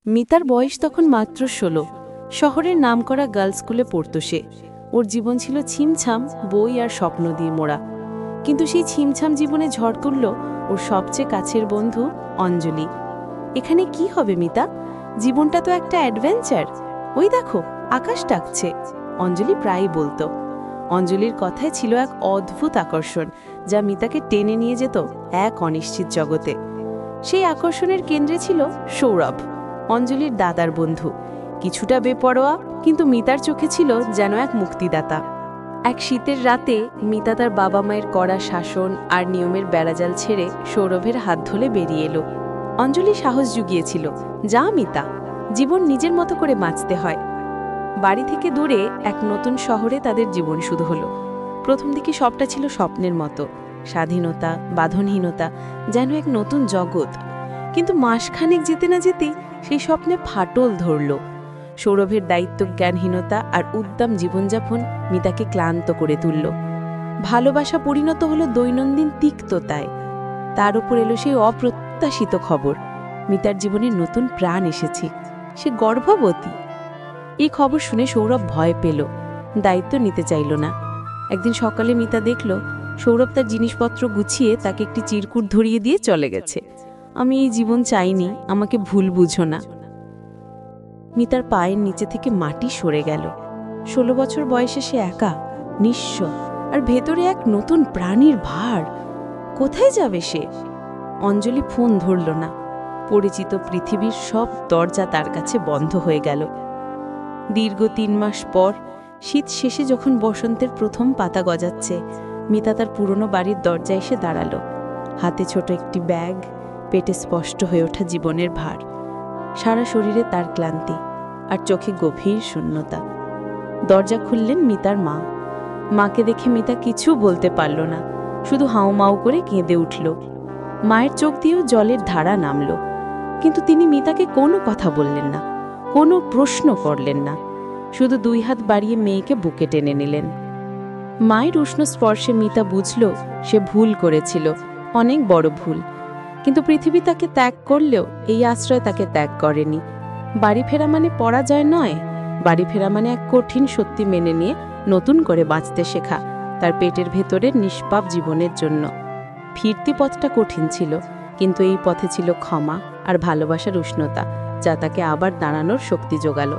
মিতার বয়স তখন মাত্র ১৬। শহরের নামকরা গার্লস স্কুলে পড়ত সে। ওর জীবন ছিল ছিমছাম, বই আর স্বপ্ন দিয়ে মোড়া। কিন্তু সেই ছিমছাম জীবনে ঝড় তুলল ওর সবচেয়ে কাছের বন্ধু অঞ্জলি। এখানে কি হবে মিতা? জীবনটা তো একটা অ্যাডভেঞ্চার। ওই দেখো, আকাশ ডাকছে, অঞ্জলি প্রায়ই বলতো। অঞ্জলির কথায় ছিল এক অদ্ভুত আকর্ষণ, যা মিতাকে টেনে নিয়ে যেত এক অনিশ্চিত জগতে। সেই আকর্ষণের কেন্দ্রে ছিল সৌরভ, অঞ্জলির দাদার বন্ধু। কিছুটা বেপরোয়া, কিন্তু মিতার চোখে ছিল যেন এক মুক্তিদাতা। এক শীতের রাতে মিতা তার বাবা মায়ের কড়া শাসন আর নিয়মের বেড়াজাল ছেড়ে সৌরভের হাত ধরে বেরিয়ে এলো। অঞ্জলি সাহস জুগিয়েছিল, যা মিতা, জীবন নিজের মতো করে বাঁচতে হয়। বাড়ি থেকে দূরে এক নতুন শহরে তাদের জীবন শুরু হলো। প্রথম দিকে সবটা ছিল স্বপ্নের মতো, স্বাধীনতা, বাঁধনহীনতা, যেন এক নতুন জগৎ। কিন্তু মাসখানেক যেতে না যেতেই সেই স্বপ্নে ফাটল ধরল। সৌরভের দায়িত্বজ্ঞানহীনতা আর উদ্দাম জীবনযাপন মিতাকে ক্লান্ত করে তুলল। ভালোবাসা পরিণত হলো দৈনন্দিন তিক্ততায়। তার উপর এলো সেই অপ্রত্যাশিত খবর, মিতার জীবনে নতুন প্রাণ এসেছে, সে গর্ভবতী। এই খবর শুনে সৌরভ ভয় পেল, দায়িত্ব নিতে চাইল না। একদিন সকালে মিতা দেখল সৌরভ তার জিনিসপত্র গুছিয়ে তাকে একটি চিরকুট ধরিয়ে দিয়ে চলে গেছে। আমি এই জীবন চাইনি, আমাকে ভুল বুঝো না। মিতার পায়ের নিচে থেকে মাটি সরে গেল। ১৬ বছর বয়সে সে একা, নিঃস্ব, আর ভেতরে এক নতুন প্রাণীর ভার। কোথায় যাবে সে? অঞ্জলি ফোন ধরল না। পরিচিত পৃথিবীর সব দরজা তার কাছে বন্ধ হয়ে গেল। দীর্ঘ ৩ মাস পর শীত শেষে যখন বসন্তের প্রথম পাতা গজাচ্ছে, মিতা তার পুরনো বাড়ির দরজায় এসে দাঁড়ালো। হাতে ছোট একটি ব্যাগ, পেটে স্পষ্ট হয়ে ওঠা জীবনের ভার। সারা শরীরে তার ক্লান্তি, আর চোখে গভীর শূন্যতা। দরজা খুললেন মিতার মা। মাকে দেখে মিতা কিছু বলতে পারল না, শুধু হাউমাউ করে কেঁদে উঠল। মায়ের চোখ দিয়েও জলের ধারা নামল, কিন্তু তিনি মিতাকে কোনো কথা বললেন না, কোনো প্রশ্ন করলেন না। শুধু ২ হাত বাড়িয়ে মেয়েকে বুকে টেনে নিলেন। মায়ের উষ্ণ স্পর্শে মিতা বুঝল সে ভুল করেছিল, অনেক বড় ভুল। কিন্তু পৃথিবী তাকে ত্যাগ করলেও এই আশ্রয় তাকে ত্যাগ করেনি। বাড়ি ফেরা মানে পরাজয় নয়, বাড়ি ফেরা মানে এক কঠিন সত্যি মেনে নিয়ে নতুন করে বাঁচতে শেখা, তার পেটের ভেতরের নিষ্পাপ জীবনের জন্য। ফিরতি পথটা কঠিন ছিল, কিন্তু এই পথে ছিল ক্ষমা আর ভালোবাসার উষ্ণতা, যা তাকে আবার দাঁড়ানোর শক্তি জোগালো।